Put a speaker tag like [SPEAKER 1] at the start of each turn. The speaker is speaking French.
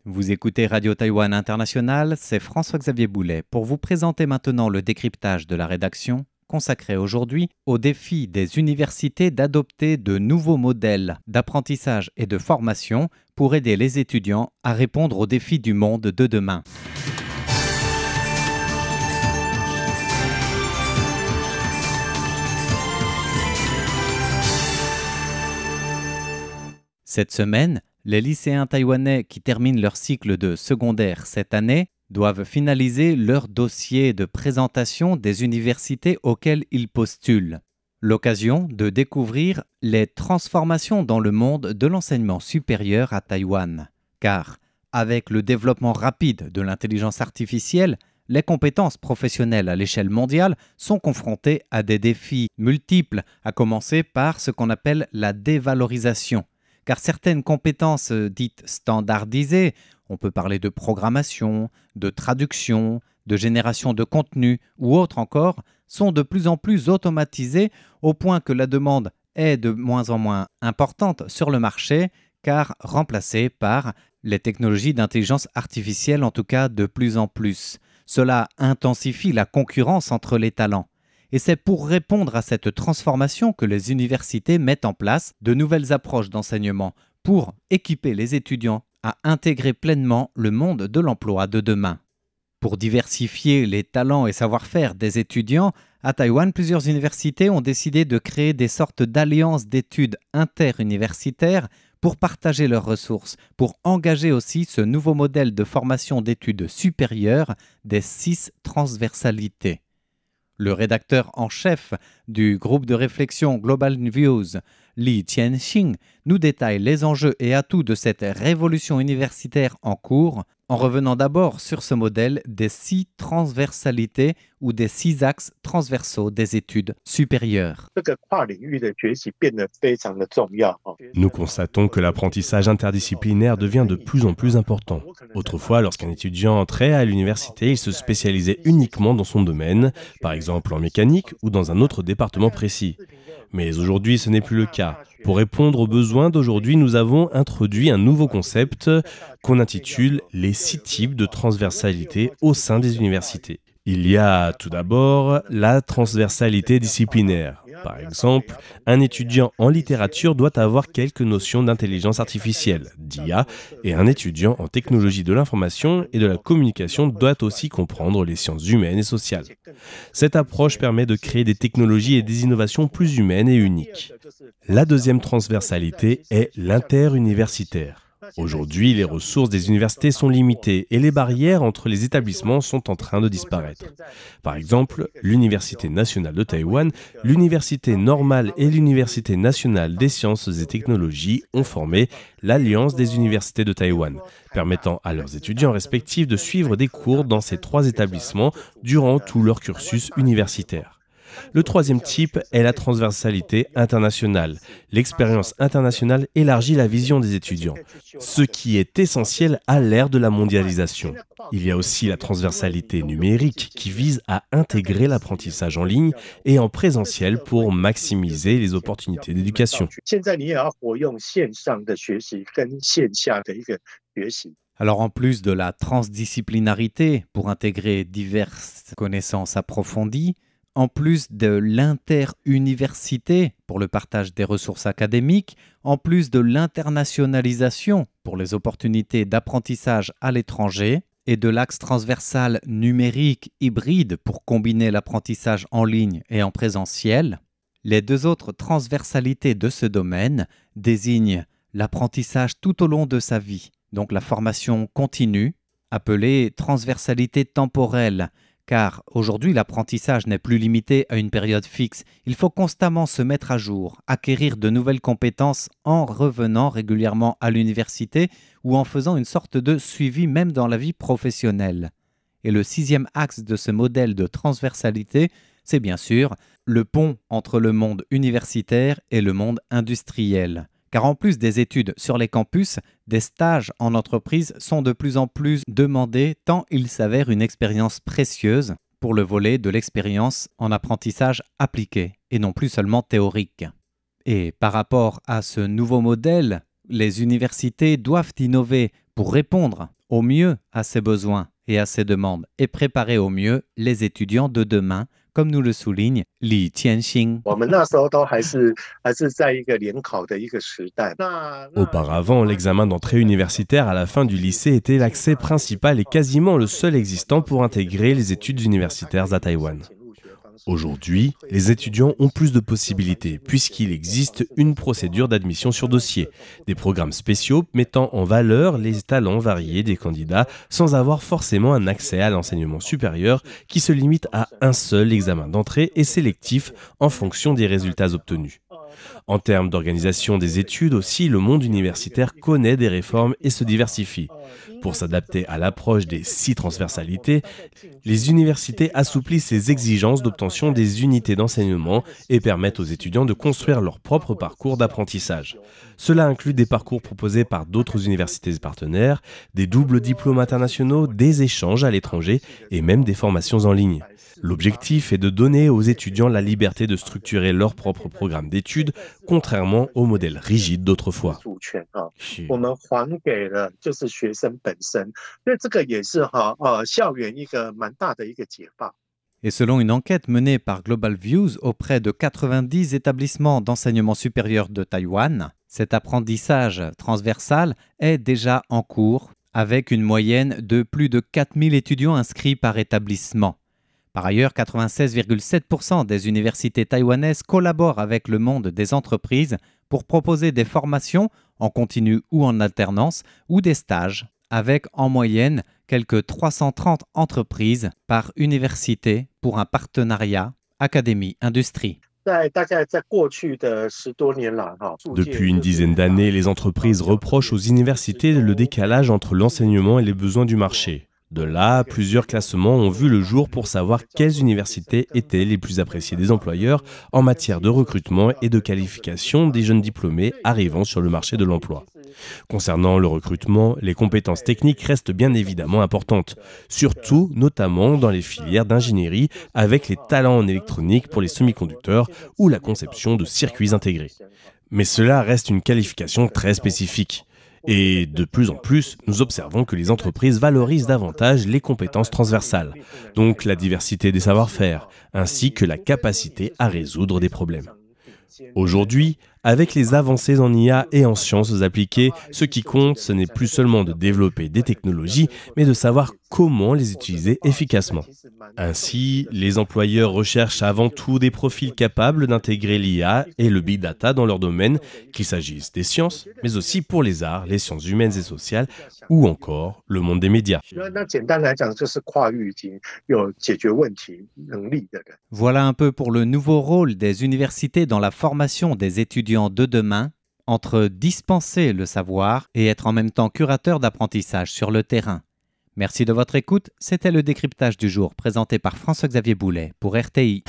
[SPEAKER 1] Vous écoutez Radio Taïwan International, c'est François-Xavier Boulet pour vous présenter maintenant le décryptage de la rédaction consacré aujourd'hui au défi des universités d'adopter de nouveaux modèles d'apprentissage et de formation pour aider les étudiants à répondre aux défis du monde de demain. Cette semaine, les lycéens taïwanais qui terminent leur cycle de secondaire cette année doivent finaliser leur dossier de présentation des universités auxquelles ils postulent. L'occasion de découvrir les transformations dans le monde de l'enseignement supérieur à Taïwan. Car, avec le développement rapide de l'intelligence artificielle, les compétences professionnelles à l'échelle mondiale sont confrontées à des défis multiples, à commencer par ce qu'on appelle la dévalorisation. Car certaines compétences dites standardisées, on peut parler de programmation, de traduction, de génération de contenu ou autres encore, sont de plus en plus automatisées au point que la demande est de moins en moins importante sur le marché car remplacée par les technologies d'intelligence artificielle, en tout cas de plus en plus. Cela intensifie la concurrence entre les talents. Et c'est pour répondre à cette transformation que les universités mettent en place de nouvelles approches d'enseignement pour équiper les étudiants à intégrer pleinement le monde de l'emploi de demain. Pour diversifier les talents et savoir-faire des étudiants, à Taïwan, plusieurs universités ont décidé de créer des sortes d'alliances d'études interuniversitaires pour partager leurs ressources, pour engager aussi ce nouveau modèle de formation d'études supérieures des 6 transversalités. Le rédacteur en chef du groupe de réflexion Global Views, Li Qianxing, nous détaille les enjeux et atouts de cette révolution universitaire en cours, en revenant d'abord sur ce modèle des 6 transversalités ou des 6 axes transversaux des études supérieures.
[SPEAKER 2] Nous constatons que l'apprentissage interdisciplinaire devient de plus en plus important. Autrefois, lorsqu'un étudiant entrait à l'université, il se spécialisait uniquement dans son domaine, par exemple en mécanique ou dans un autre département précis. Mais aujourd'hui, ce n'est plus le cas. Pour répondre aux besoins d'aujourd'hui, nous avons introduit un nouveau concept qu'on intitule les 6 types de transversalité au sein des universités. Il y a tout d'abord la transversalité disciplinaire. Par exemple, un étudiant en littérature doit avoir quelques notions d'intelligence artificielle, d'IA, et un étudiant en technologie de l'information et de la communication doit aussi comprendre les sciences humaines et sociales. Cette approche permet de créer des technologies et des innovations plus humaines et uniques. La deuxième transversalité est l'interuniversitaire. Aujourd'hui, les ressources des universités sont limitées et les barrières entre les établissements sont en train de disparaître. Par exemple, l'Université nationale de Taïwan, l'Université normale et l'Université nationale des sciences et technologies ont formé l'Alliance des universités de Taïwan, permettant à leurs étudiants respectifs de suivre des cours dans ces 3 établissements durant tout leur cursus universitaire. Le troisième type est la transversalité internationale. L'expérience internationale élargit la vision des étudiants, ce qui est essentiel à l'ère de la mondialisation. Il y a aussi la transversalité numérique qui vise à intégrer l'apprentissage en ligne et en présentiel pour maximiser les opportunités d'éducation.
[SPEAKER 1] Alors en plus de la transdisciplinarité pour intégrer diverses connaissances approfondies, en plus de l'interuniversité pour le partage des ressources académiques, en plus de l'internationalisation pour les opportunités d'apprentissage à l'étranger et de l'axe transversal numérique hybride pour combiner l'apprentissage en ligne et en présentiel, les 2 autres transversalités de ce domaine désignent l'apprentissage tout au long de sa vie, donc la formation continue, appelée transversalité temporelle, car aujourd'hui l'apprentissage n'est plus limité à une période fixe. Il faut constamment se mettre à jour, acquérir de nouvelles compétences en revenant régulièrement à l'université ou en faisant une sorte de suivi même dans la vie professionnelle. Et le 6e axe de ce modèle de transversalité, c'est bien sûr le pont entre le monde universitaire et le monde industriel. Car en plus des études sur les campus, des stages en entreprise sont de plus en plus demandés tant ils s'avèrent une expérience précieuse pour le volet de l'expérience en apprentissage appliqué et non plus seulement théorique. Et par rapport à ce nouveau modèle, les universités doivent innover pour répondre au mieux à ces besoins et à ces demandes et préparer au mieux les étudiants de demain, comme nous le souligne Li Tianxing.
[SPEAKER 2] Auparavant, l'examen d'entrée universitaire à la fin du lycée était l'accès principal et quasiment le seul existant pour intégrer les études universitaires à Taïwan. Aujourd'hui, les étudiants ont plus de possibilités puisqu'il existe une procédure d'admission sur dossier, des programmes spéciaux mettant en valeur les talents variés des candidats sans avoir forcément un accès à l'enseignement supérieur qui se limite à un seul examen d'entrée et sélectif en fonction des résultats obtenus. En termes d'organisation des études aussi, le monde universitaire connaît des réformes et se diversifie. Pour s'adapter à l'approche des 6 transversalités, les universités assouplissent les exigences d'obtention des unités d'enseignement et permettent aux étudiants de construire leur propre parcours d'apprentissage. Cela inclut des parcours proposés par d'autres universités partenaires, des doubles diplômes internationaux, des échanges à l'étranger et même des formations en ligne. L'objectif est de donner aux étudiants la liberté de structurer leur propre programme d'études, contrairement au modèle rigide d'autrefois.
[SPEAKER 1] Et selon une enquête menée par Global Views auprès de 90 établissements d'enseignement supérieur de Taïwan, cet apprentissage transversal est déjà en cours, avec une moyenne de plus de 4000 étudiants inscrits par établissement. Par ailleurs, 96,7% des universités taïwanaises collaborent avec le monde des entreprises pour proposer des formations en continu ou en alternance ou des stages, avec en moyenne quelques 330 entreprises par université pour un partenariat académie-industrie.
[SPEAKER 2] Depuis une dizaine d'années, les entreprises reprochent aux universités le décalage entre l'enseignement et les besoins du marché. De là, plusieurs classements ont vu le jour pour savoir quelles universités étaient les plus appréciées des employeurs en matière de recrutement et de qualification des jeunes diplômés arrivant sur le marché de l'emploi. Concernant le recrutement, les compétences techniques restent bien évidemment importantes, surtout notamment dans les filières d'ingénierie avec les talents en électronique pour les semi-conducteurs ou la conception de circuits intégrés. Mais cela reste une qualification très spécifique. Et de plus en plus, nous observons que les entreprises valorisent davantage les compétences transversales, donc la diversité des savoir-faire, ainsi que la capacité à résoudre des problèmes. Aujourd'hui, avec les avancées en IA et en sciences appliquées, ce qui compte, ce n'est plus seulement de développer des technologies, mais de savoir comment les utiliser efficacement. Ainsi, les employeurs recherchent avant tout des profils capables d'intégrer l'IA et le big data dans leur domaine, qu'il s'agisse des sciences, mais aussi pour les arts, les sciences humaines et sociales, ou encore le monde des médias.
[SPEAKER 1] Voilà un peu pour le nouveau rôle des universités dans la formation des étudiants de demain, entre dispenser le savoir et être en même temps curateur d'apprentissage sur le terrain. Merci de votre écoute, c'était le décryptage du jour présenté par François-Xavier Boulet pour RTI.